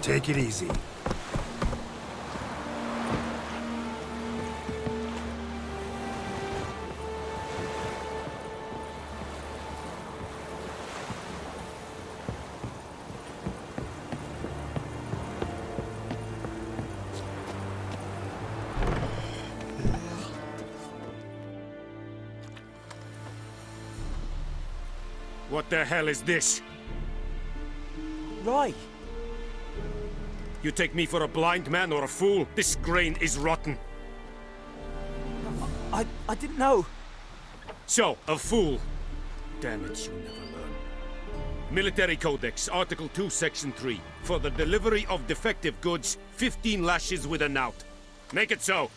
Take it easy. What the hell is this? Right. You take me for a blind man or a fool? This grain is rotten. I didn't know. So, a fool. Damn it, you never learn. Military Codex, Article 2, Section 3. For the delivery of defective goods, 15 lashes with a knout. Make it so.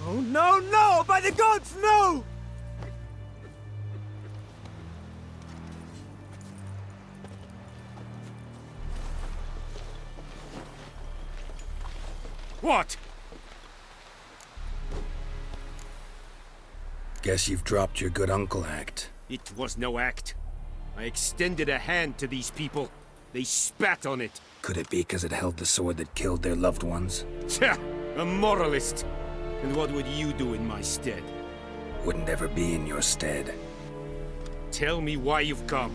No, no, no! By the gods, no! What? Guess you've dropped your good uncle act. It was no act. I extended a hand to these people. They spat on it. Could it be because it held the sword that killed their loved ones? Tja, a moralist. And what would you do in my stead? Wouldn't ever be in your stead. Tell me why you've come.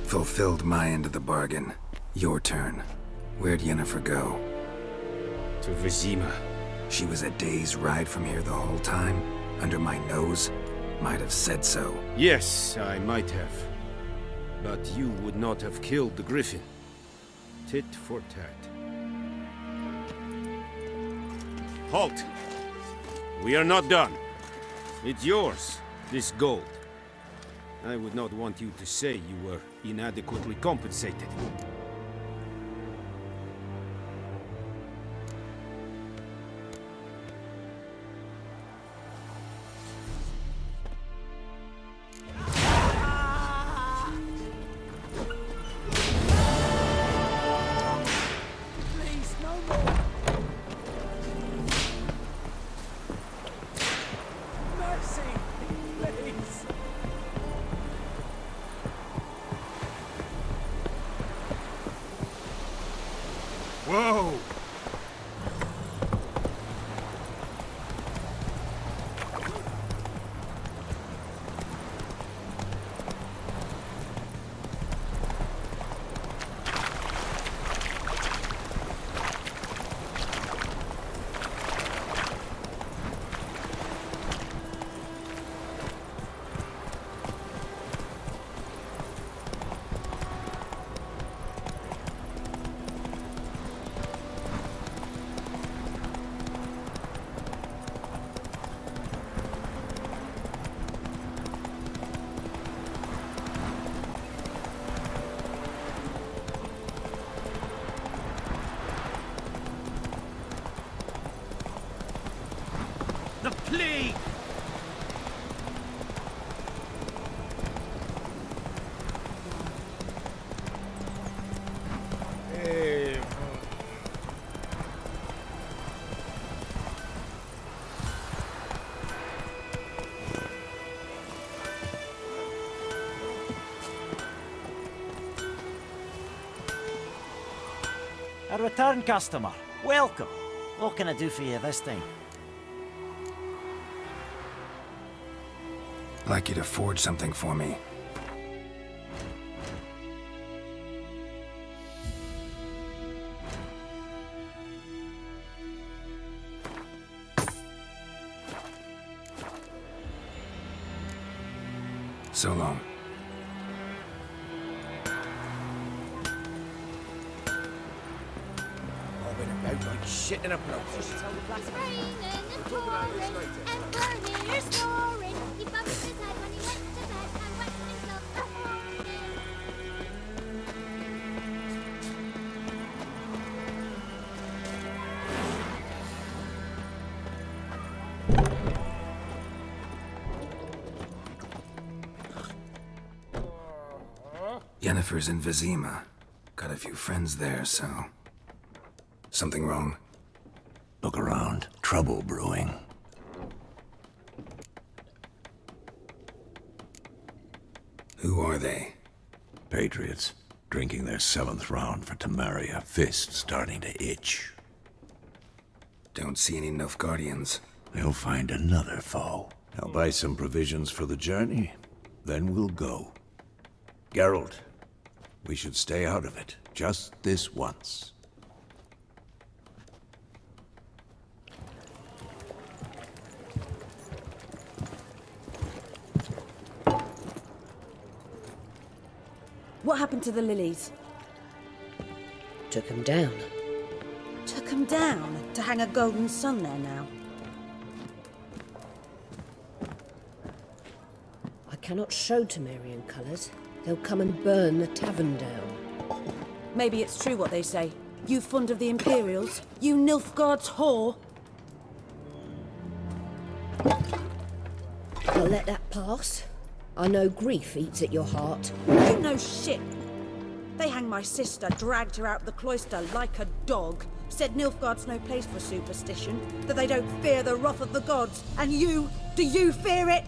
Fulfilled my end of the bargain. Your turn. Where'd Yennefer go? To Vizima. She was a day's ride from here the whole time? Under my nose? Might have said so. Yes, I might have. But you would not have killed the Griffin. Tit for tat. Halt! We are not done. It's yours, this gold. I would not want you to say you were inadequately compensated. Please, no more! Mercy! Please! Whoa! The plague! A return customer. Welcome. What can I do for you this time? Like you to forge something for me. So long. I've been about like shit in a bloke. It's raining and pouring and burning your snoring. He bumped his head when he went to bed and wet himself this morning. Yennefer's in Vizima. Got a few friends there, so... Something wrong? Look around. Trouble brewing. Who are they? Patriots. Drinking their 7th round for Tamaria, fist starting to itch. Don't see any Nilfgaardians. They'll find another foe. I'll buy some provisions for the journey, then we'll go. Geralt, we should stay out of it, just this once. What happened to the lilies? Took him down. Took them down to hang a golden sun there now. I cannot show Temerian colours. They'll come and burn the tavern down. Maybe it's true what they say. You fond of the Imperials? You Nilfgaard's whore? I'll let that pass. I know grief eats at your heart. You know shit. They hanged my sister, dragged her out of the cloister like a dog. Said Nilfgaard's no place for superstition, that they don't fear the wrath of the gods. And you, do you fear it?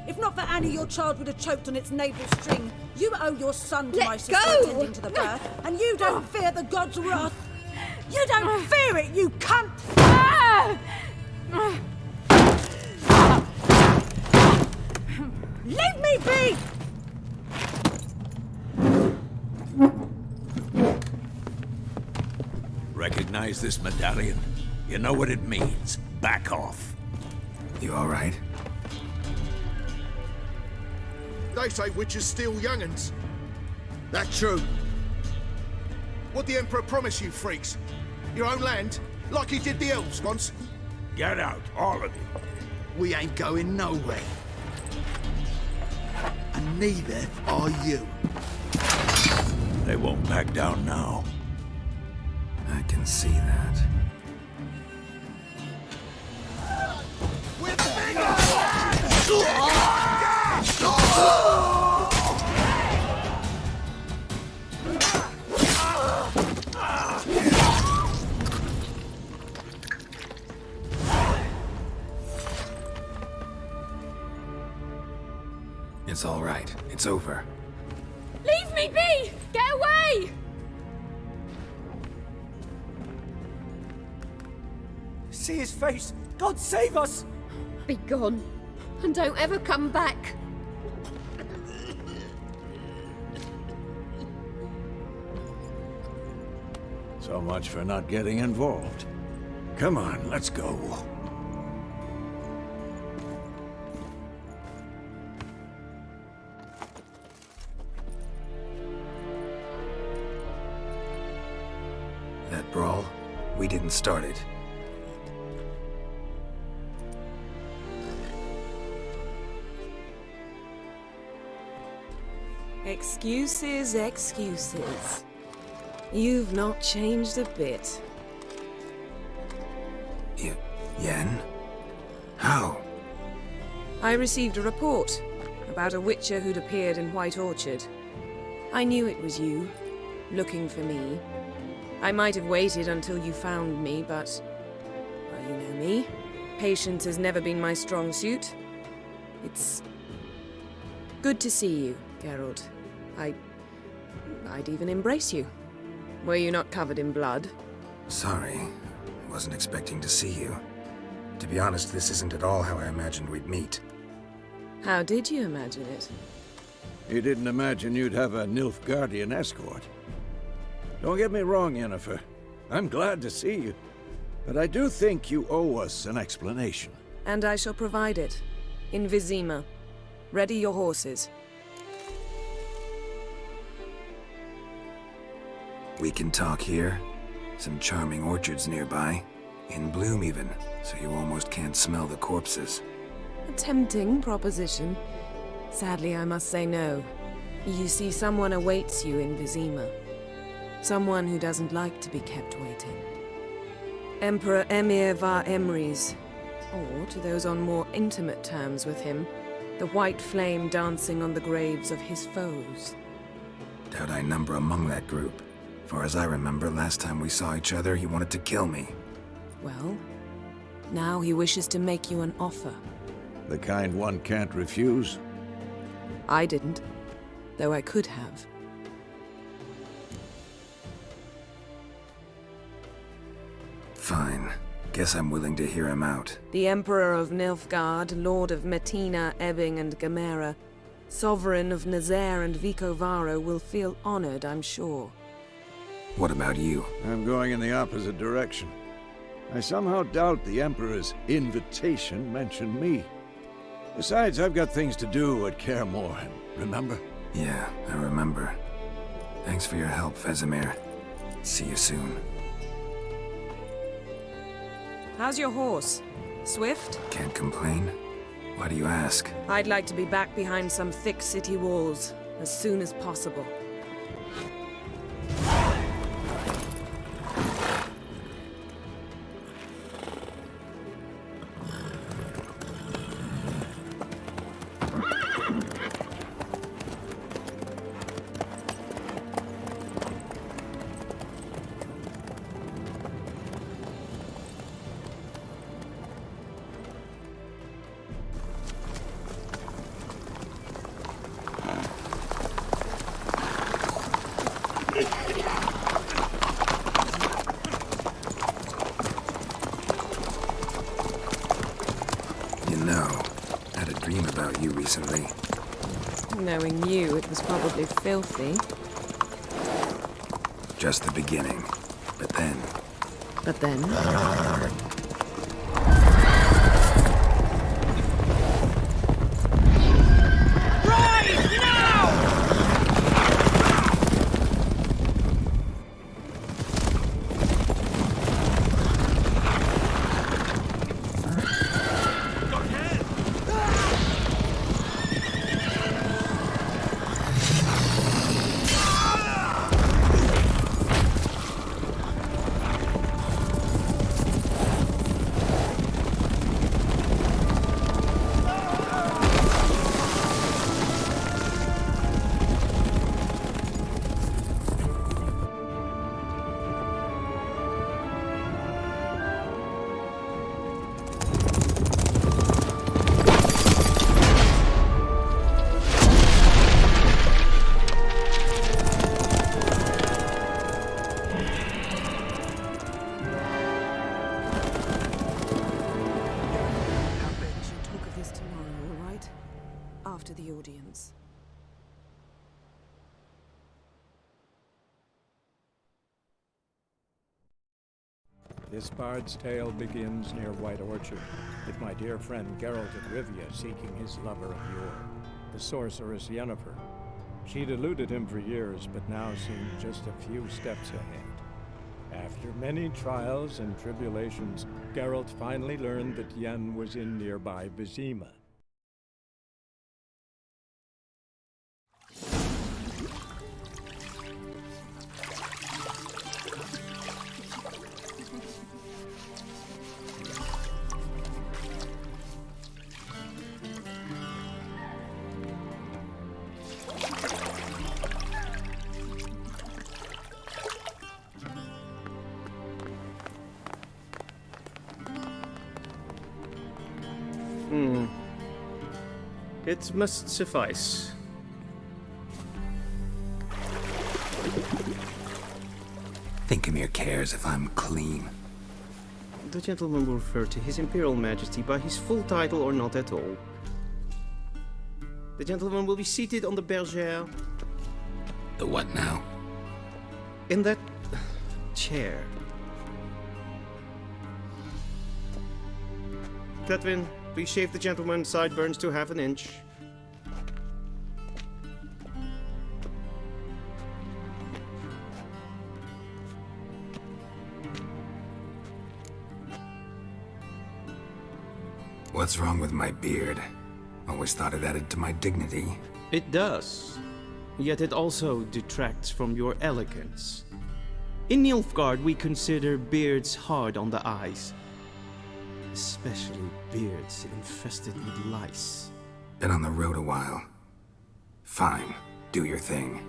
If not for Annie, your child would have choked on its navel string. You owe your son to Let my sister go! attending to the birth, and you don't fear the gods' wrath. You don't fear it, you cunt! Leave me be! Recognize this medallion? You know what it means. Back off. You all right? They say witches steal young'uns. That true? What the Emperor promise you, freaks? Your own land? Like he did the elves once? Get out, all of you. We ain't going nowhere. And neither are you. They won't back down now. I can see that. It's all right. It's over. Leave me be! Get away! See his face! God save us! Be gone. And don't ever come back. So much for not getting involved. Come on, let's go. That brawl, we didn't start it. Excuses, excuses. You've not changed a bit. Yen? How? I received a report about a witcher who'd appeared in White Orchard. I knew it was you, looking for me. I might have waited until you found me, but... well, you know me. Patience has never been my strong suit. It's... good to see you, Geralt. I'd even embrace you. Were you not covered in blood? Sorry. Wasn't expecting to see you. To be honest, this isn't at all how I imagined we'd meet. How did you imagine it? You didn't imagine you'd have a Nilfgaardian escort. Don't get me wrong, Yennefer. I'm glad to see you. But I do think you owe us an explanation. And I shall provide it. In Vizima. Ready your horses. We can talk here. Some charming orchards nearby. In bloom even, so you almost can't smell the corpses. A tempting proposition. Sadly, I must say no. You see, someone awaits you in Vizima. Someone who doesn't like to be kept waiting. Emperor Emir var Emrys. Or, to those on more intimate terms with him, the white flame dancing on the graves of his foes. Doubt I number among that group. Far as I remember, last time we saw each other, he wanted to kill me. Well, now he wishes to make you an offer. The kind one can't refuse. I didn't, though I could have. Fine. Guess I'm willing to hear him out. The Emperor of Nilfgaard, Lord of Metina, Ebbing, and Gamera, Sovereign of Nazaire and Vicovaro will feel honored, I'm sure. What about you? I'm going in the opposite direction. I somehow doubt the Emperor's invitation mentioned me. Besides, I've got things to do at Kaer Morhen, remember? Yeah, I remember. Thanks for your help, Vesemir. See you soon. How's your horse? Swift? Can't complain. Why do you ask? I'd like to be back behind some thick city walls as soon as possible. Recently. Knowing you, it was probably filthy. Just the beginning. But then... But then? After the audience. This bard's tale begins near White Orchard, with my dear friend Geralt of Rivia seeking his lover of yore, the sorceress Yennefer. She'd eluded him for years, but now seemed just a few steps ahead. After many trials and tribulations, Geralt finally learned that Yen was in nearby Vizima. It must suffice. Thinkemere cares if I'm clean. The gentleman will refer to His Imperial Majesty by his full title or not at all. The gentleman will be seated on the bergère. The what now? In that chair. Cletwin, please shave the gentleman's sideburns to half an inch. What's wrong with my beard? Always thought it added to my dignity. It does. Yet it also detracts from your elegance. In Nilfgaard, we consider beards hard on the eyes. Especially beards infested with lice. Been on the road a while. Fine, do your thing.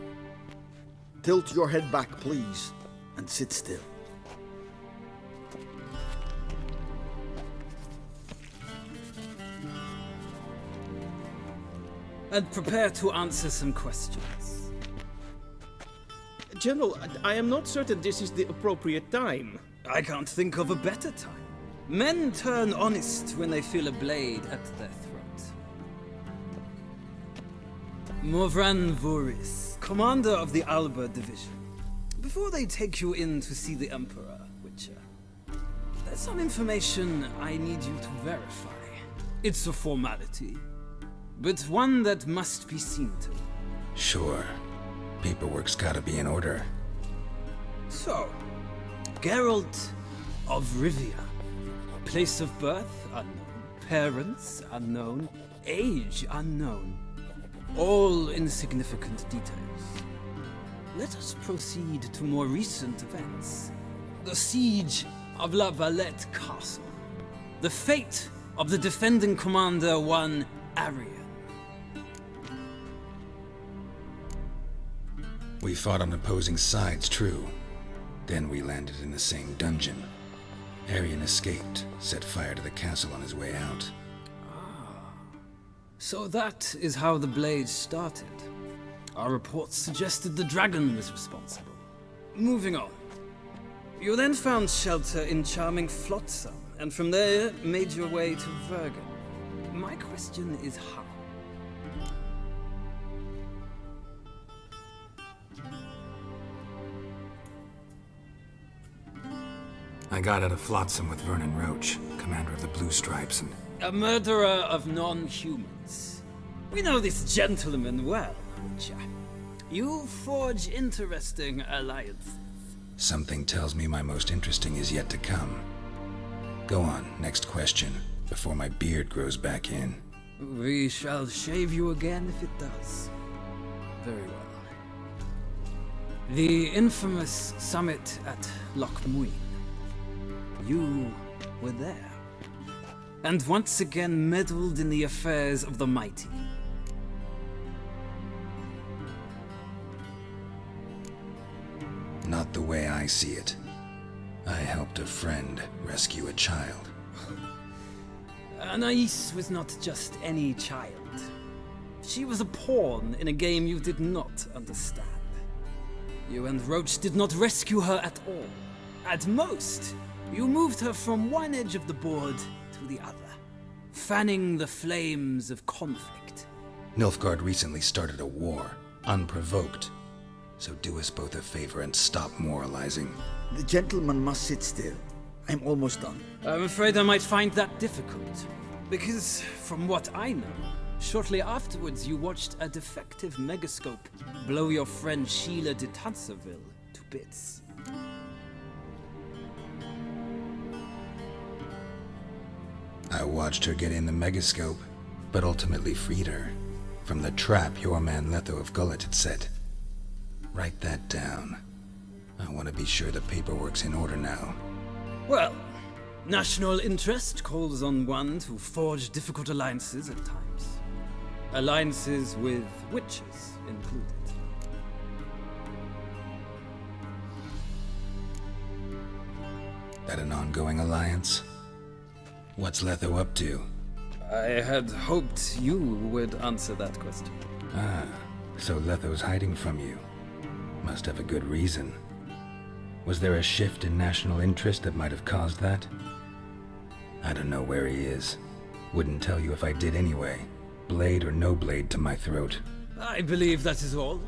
Tilt your head back, please, and sit still. And prepare to answer some questions. General, I am not certain this is the appropriate time. I can't think of a better time. Men turn honest when they feel a blade at their throat. Morvran Voris, commander of the Alba Division. Before they take you in to see the Emperor, Witcher, there's some information I need you to verify. It's a formality, but one that must be seen to. Sure. Paperwork's gotta be in order. So, Geralt of Rivia. Place of birth unknown. Parents unknown. Age unknown. All insignificant details. Let us proceed to more recent events. The siege of La Valette Castle. The fate of the defending commander, one Arian. We fought on opposing sides, true. Then we landed in the same dungeon. Arian escaped, set fire to the castle on his way out. So that is how the blade started. Our reports suggested the dragon was responsible. Moving on. You then found shelter in charming Flotsam, and from there made your way to Vergen. My question is how? I got out of Flotsam with Vernon Roach, commander of the Blue Stripes, and... A murderer of non-humans. We know this gentleman well, Witcher. You forge interesting alliances. Something tells me my most interesting is yet to come. Go on, next question, before my beard grows back in. We shall shave you again if it does. Very well. The infamous summit at Loch Muin. You were there. And once again meddled in the affairs of the mighty. Not the way I see it. I helped a friend rescue a child. Anais was not just any child. She was a pawn in a game you did not understand. You and Roach did not rescue her at all. At most, you moved her from one edge of the board to the other, fanning the flames of conflict. Nilfgaard recently started a war, unprovoked. So do us both a favor and stop moralizing. The gentleman must sit still. I'm almost done. I'm afraid I might find that difficult. Because, from what I know, shortly afterwards you watched a defective megascope blow your friend Sheila de Tanserville to bits. I watched her get in the megascope, but ultimately freed her from the trap your man Letho of Gullet had set. Write that down. I want to be sure the paperwork's in order now. Well, national interest calls on one to forge difficult alliances at times. Alliances with witches included. That an ongoing alliance? What's Letho up to? I had hoped you would answer that question. Ah, so Letho's hiding from you. Must have a good reason. Was there a shift in national interest that might have caused that? I don't know where he is. Wouldn't tell you if I did anyway. Blade or no blade to my throat. I believe that is all.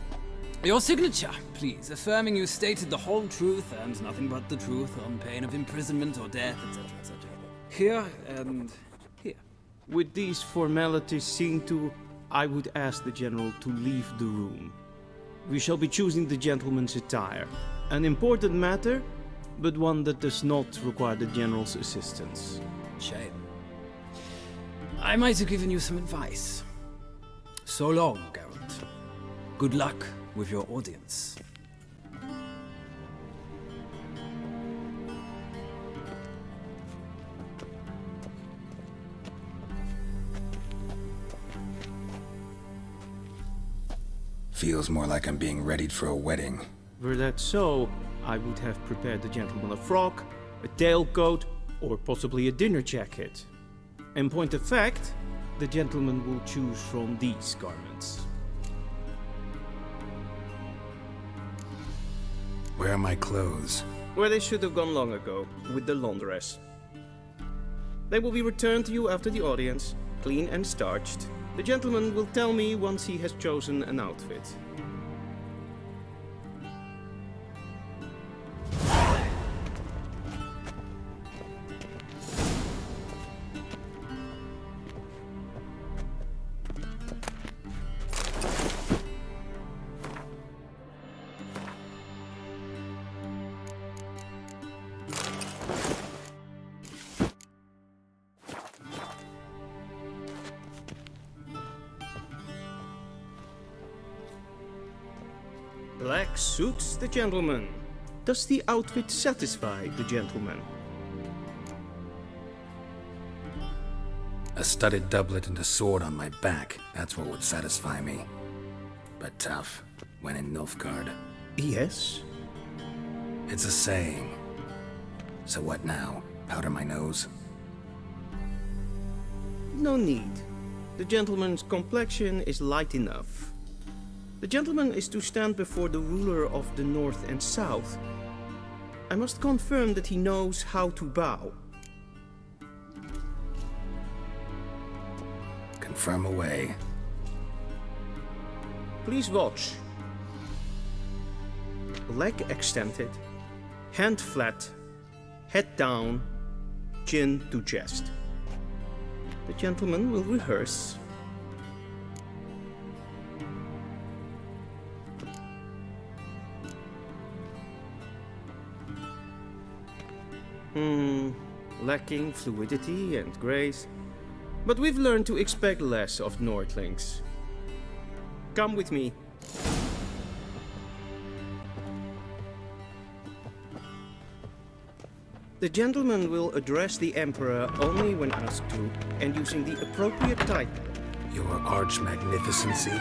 Your signature, please, affirming you stated the whole truth and nothing but the truth on pain of imprisonment or death, etc., etc. Here and here. With these formalities seen to, I would ask the general to leave the room. We shall be choosing the gentleman's attire. An important matter, but one that does not require the general's assistance. Shame. I might have given you some advice. So long, Geralt. Good luck with your audience. Feels more like I'm being readied for a wedding. Were that so, I would have prepared the gentleman a frock, a tailcoat, or possibly a dinner jacket. In point of fact, the gentleman will choose from these garments. Where are my clothes? where they should have gone long ago, with the laundress. They will be returned to you after the audience, clean and starched. The gentleman will tell me once he has chosen an outfit. Black suits the gentleman. Does the outfit satisfy the gentleman? A studded doublet and a sword on my back, that's what would satisfy me. But tough, when in Nilfgaard. Yes? It's a saying. So what now? Powder my nose? No need. The gentleman's complexion is light enough. The gentleman is to stand before the ruler of the North and South. I must confirm that he knows how to bow. Confirm away. Please watch. Leg extended, hand flat, head down, chin to chest. The gentleman will rehearse. Lacking fluidity and grace. But we've learned to expect less of Nordlings. Come with me. The gentleman will address the Emperor only when asked to, and using the appropriate title. Your Arch-Magnificency?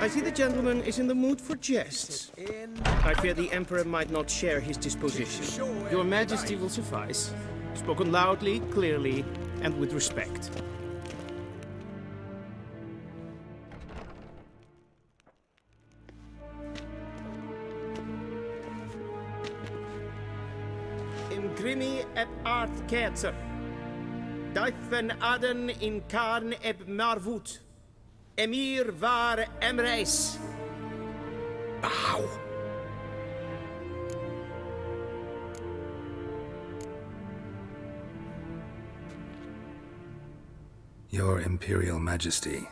I see the gentleman is in the mood for jests. I fear the Emperor might not share his disposition. Your Majesty will suffice. Spoken loudly, clearly, and with respect. Imgrimi eb art ketzer. Daifen aden in karn eb marvut. Emir var Emreis. Bow. Your Imperial Majesty.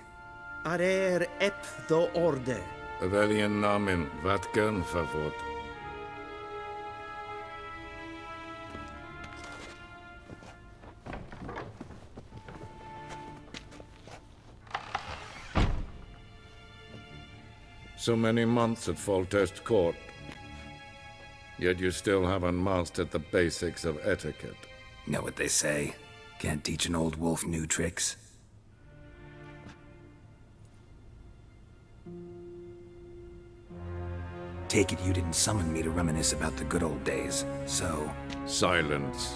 Arer ep the orde. Veljen namen, vatgen favot. So many months at Foltest Court, yet you still haven't mastered the basics of etiquette. Know what they say? Can't teach an old wolf new tricks. Take it you didn't summon me to reminisce about the good old days, so... Silence.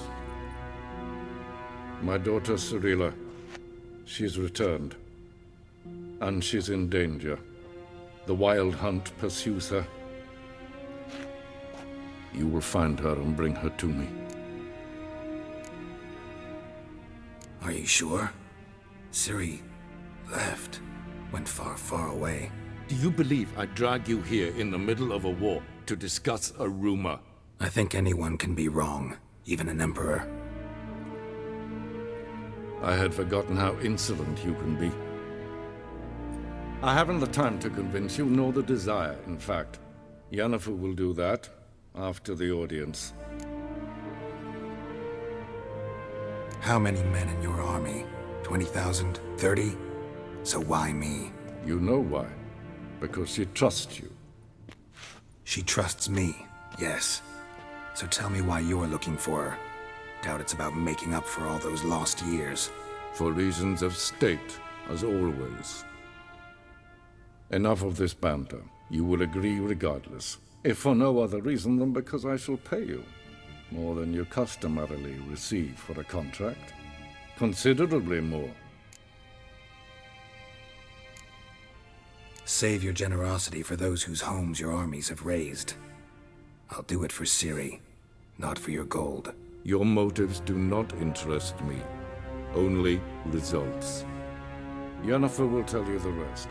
My daughter Cirilla, she's returned. And she's in danger. The Wild Hunt pursues her. You will find her and bring her to me. Are you sure? Ciri left. Went far, far away. Do you believe I drag you here in the middle of a war to discuss a rumor? I think anyone can be wrong, even an emperor. I had forgotten how insolent you can be. I haven't the time to convince you, nor the desire, in fact. Yennefer will do that after the audience. How many men in your army? 20,000? 30? So why me? You know why. Because she trusts you. She trusts me, yes. So tell me why you're looking for her. Doubt it's about making up for all those lost years. For reasons of state, as always. Enough of this banter. You will agree regardless. If for no other reason than because I shall pay you. More than you customarily receive for a contract. Considerably more. Save your generosity for those whose homes your armies have razed. I'll do it for Ciri. not for your gold. Your motives do not interest me. Only results. Yennefer will tell you the rest.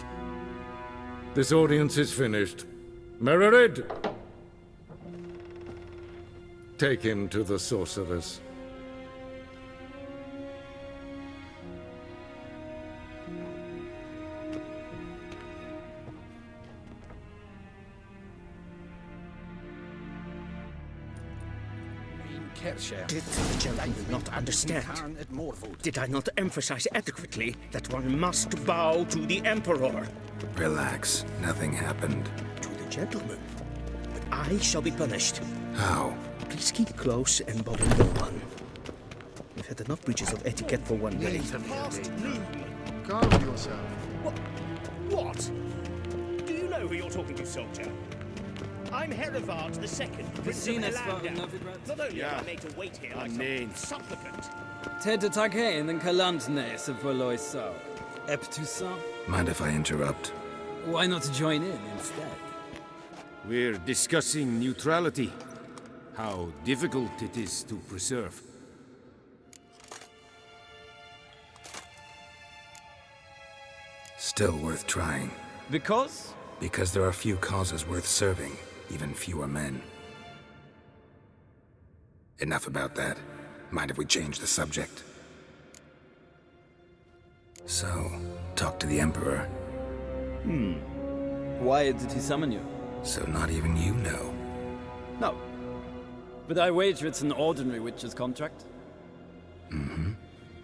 This audience is finished. Mererid! Take him to the sorceress. Did the gentleman not understand? Did I not emphasize adequately that one must bow to the Emperor? Relax. Nothing happened. To the gentleman. But I shall be punished. How? Please keep close and bother no one. We've had enough breaches of etiquette for one day. Past noon. Calm yourself. What? Do you know who you're talking to, soldier? I'm Herivard II, Prince of Elanda. Not only am I made to wait here like some supplicant. Ted Taghain and Kalantne se Verloisau. Eptusa? Mind if I interrupt? Why not join in instead? We're discussing neutrality. How difficult it is to preserve. Still worth trying. Because? Because there are few causes worth serving, even fewer men. Enough about that. Mind if we change the subject? So, talk to the Emperor. Why did he summon you? So not even you know. No. But I wager it's an ordinary witch's contract. Mm-hmm.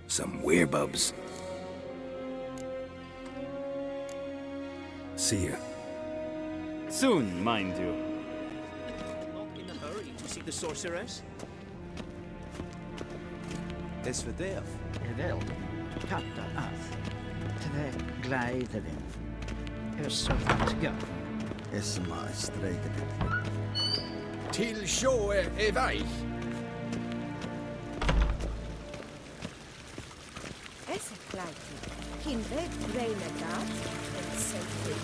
Some werebubs. See ya. Soon, mind you. Not in a hurry to see the sorceress? Is för det. Väl, katta att. Två glädjen. Hur så gott. Esma sträckade. Till sjö är väg. Esse kleidje. Kinder breinen dat. En selfie.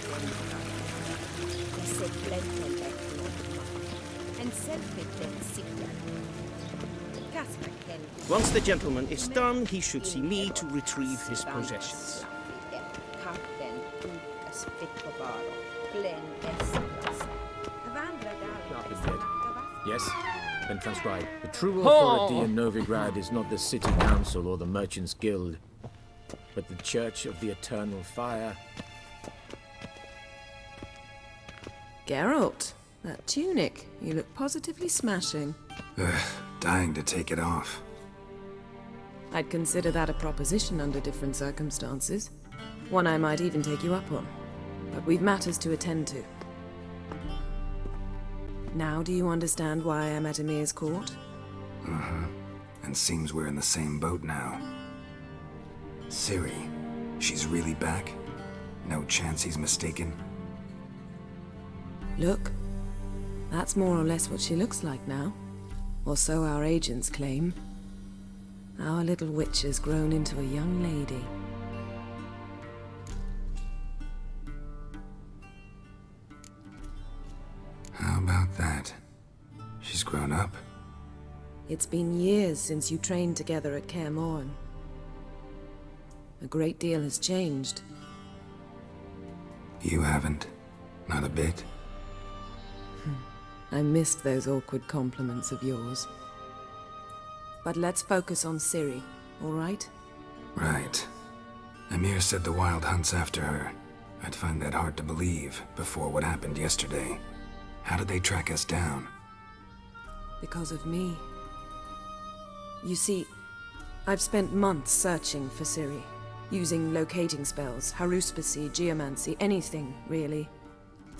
Esse blenden en selfie sigla. Kasper ken. Once the gentleman is done, he should see me to retrieve his possessions. Katten ut as fickobaro. Glenn Espas. Vandra där. Yes, then transcribe. The true authority in Novigrad is not the city council or the merchants' guild, but the Church of the Eternal Fire. Geralt, that tunic. You look positively smashing. Ugh, dying to take it off. I'd consider that a proposition under different circumstances. One I might even take you up on. But we've matters to attend to. Now do you understand why I'm at Emir's court? Uh-huh. And seems we're in the same boat now. Ciri, she's really back? No chance he's mistaken? Look, that's more or less what she looks like now. Or so our agents claim. Our little witch has grown into a young lady. How about that? She's grown up? It's been years since you trained together at Kaer Morhen. A great deal has changed. You haven't? Not a bit? I missed those awkward compliments of yours. But let's focus on Ciri, all right? Right. Emir said the Wild Hunt's after her. I'd find that hard to believe before what happened yesterday. How did they track us down? Because of me. You see, I've spent months searching for Ciri, using locating spells, haruspicy, geomancy, anything, really.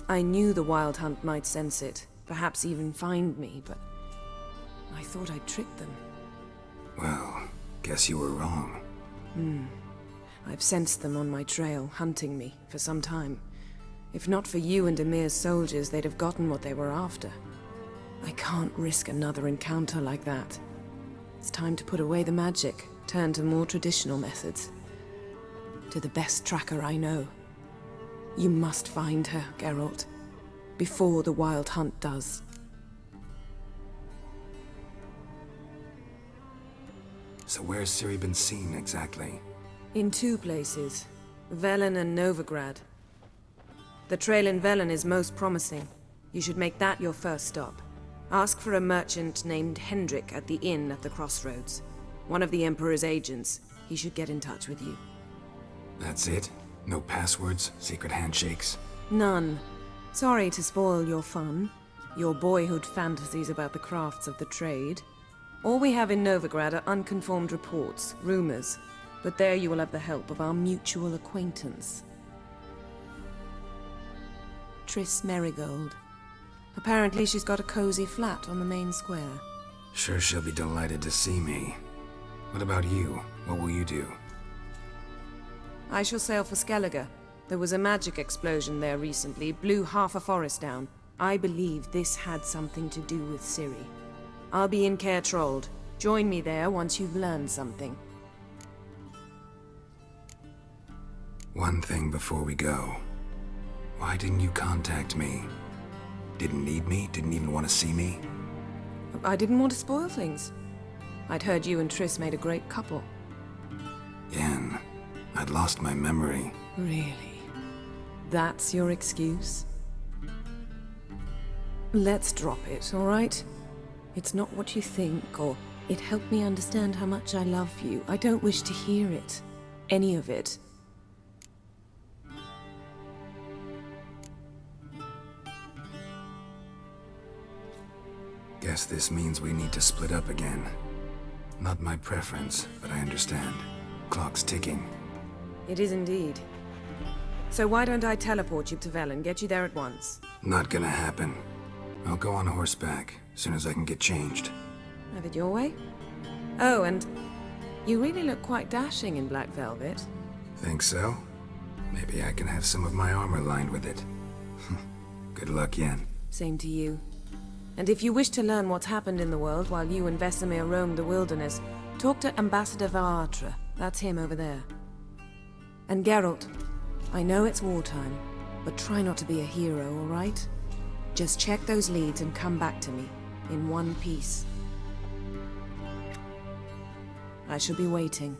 I knew the Wild Hunt might sense it, perhaps even find me, but I thought I'd tricked them. Well, guess you were wrong. I've sensed them on my trail, hunting me, for some time. If not for you and Emir's soldiers, they'd have gotten what they were after. I can't risk another encounter like that. It's time to put away the magic, turn to more traditional methods. To the best tracker I know. You must find her, Geralt. Before the Wild Hunt does. So where's Ciri been seen exactly? In 2 places, Velen and Novigrad. The trail in Velen is most promising. You should make that your first stop. Ask for a merchant named Hendrik at the inn at the crossroads. One of the Emperor's agents. He should get in touch with you. That's it? No passwords? Secret handshakes? None. Sorry to spoil your fun. Your boyhood fantasies about the crafts of the trade. All we have in Novigrad are unconfirmed reports, rumors. But there you will have the help of our mutual acquaintance. Triss Merigold. Apparently she's got a cozy flat on the main square. Sure she'll be delighted to see me. What about you? What will you do? I shall sail for Skellige. There was a magic explosion there recently, blew half a forest down. I believe this had something to do with Ciri. I'll be in Caer Trold. Join me there once you've learned something. One thing before we go. Why didn't you contact me? Didn't need me? Didn't even want to see me? I didn't want to spoil things. I'd heard you and Triss made a great couple. Yen, I'd lost my memory. Really? That's your excuse? Let's drop it, all right? It's not what you think, or it helped me understand how much I love you. I don't wish to hear it. Any of it. Guess this means we need to split up again. Not my preference, but I understand. Clock's ticking. It is indeed. So why don't I teleport you to Velen, get you there at once? Not gonna happen. I'll go on horseback, as soon as I can get changed. Have it your way? Oh, and you really look quite dashing in black velvet. Think so? Maybe I can have some of my armor lined with it. Good luck, Yen. Same to you. And if you wish to learn what's happened in the world while you and Vesemir roamed the wilderness, talk to Ambassador Varatra. That's him over there. And Geralt, I know it's wartime, but try not to be a hero, all right? Just check those leads and come back to me, in one piece. I shall be waiting.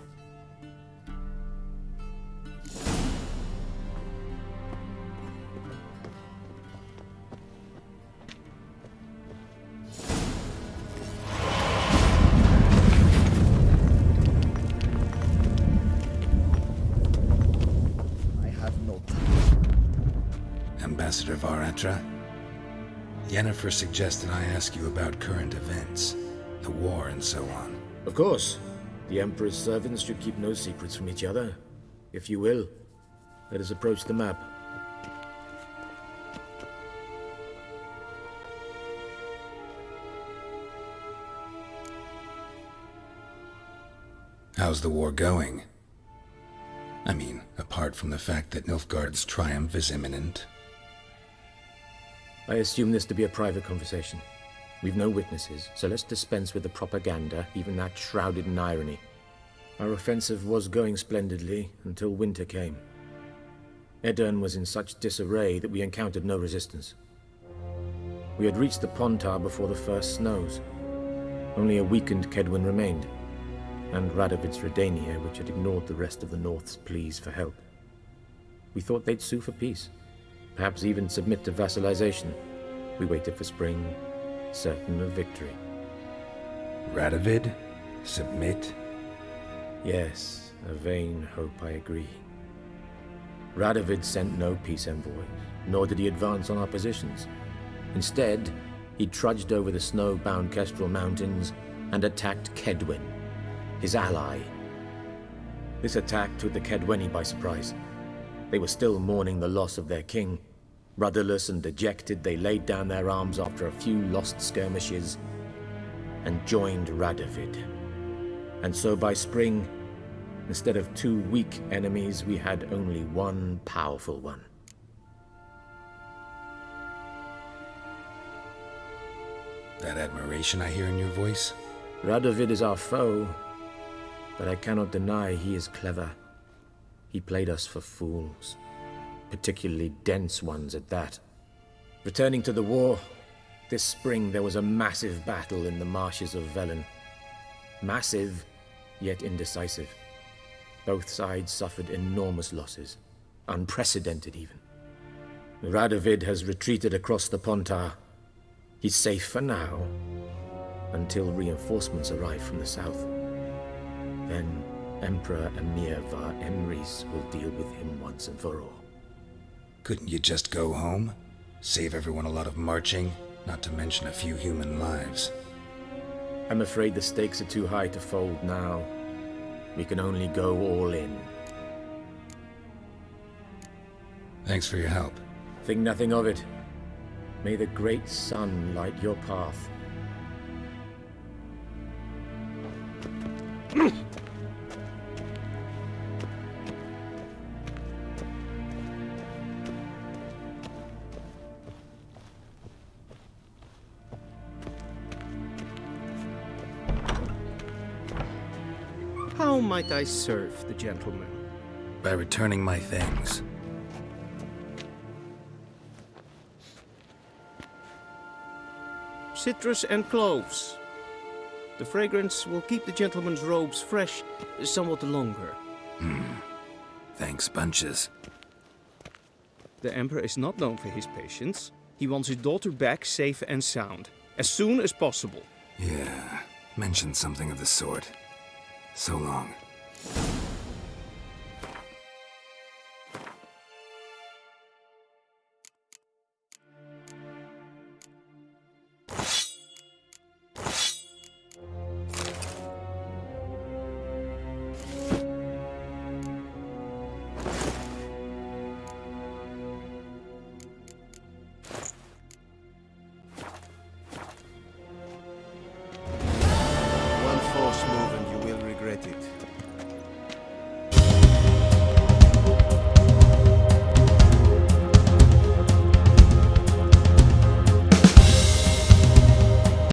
Ambassador Varatra? Yennefer suggested I ask you about current events, the war and so on. Of course. The Emperor's servants should keep no secrets from each other. If you will, let us approach the map. How's the war going? I mean, apart from the fact that Nilfgaard's triumph is imminent. I assume this to be a private conversation. We've no witnesses, so let's dispense with the propaganda, even that shrouded in irony. Our offensive was going splendidly until winter came. Edirn was in such disarray that we encountered no resistance. We had reached the Pontar before the first snows. Only a weakened Kedwin remained, and Radovid's Redania, which had ignored the rest of the North's pleas for help. We thought they'd sue for peace, perhaps even submit to vassalization. We waited for spring, certain of victory. Radovid? Submit? Yes, a vain hope, I agree. Radovid sent no peace envoys, nor did he advance on our positions. Instead, he trudged over the snow-bound Kestrel Mountains and attacked Kedwen, his ally. This attack took the Kedweni by surprise. They were still mourning the loss of their king. Rudderless and dejected, they laid down their arms after a few lost skirmishes and joined Radovid. And so by spring, instead of 2 weak enemies, we had only one powerful one. That admiration I hear in your voice? Radovid is our foe, but I cannot deny he is clever. He played us for fools, particularly dense ones at that. Returning to the war, this spring there was a massive battle in the marshes of Velen. Massive, yet indecisive. Both sides suffered enormous losses, unprecedented even. Radovid has retreated across the Pontar. He's safe for now, until reinforcements arrive from the south. Then Emperor Emir var Emrys will deal with him once and for all. Couldn't you just go home? Save everyone a lot of marching, not to mention a few human lives. I'm afraid the stakes are too high to fold now. We can only go all in. Thanks for your help. Think nothing of it. May the great sun light your path. How might I serve the gentleman? By returning my things. Citrus and cloves. The fragrance will keep the gentleman's robes fresh somewhat longer. Thanks, bunches. The Emperor is not known for his patience. He wants his daughter back safe and sound, as soon as possible. Yeah, mentioned something of the sort. So long.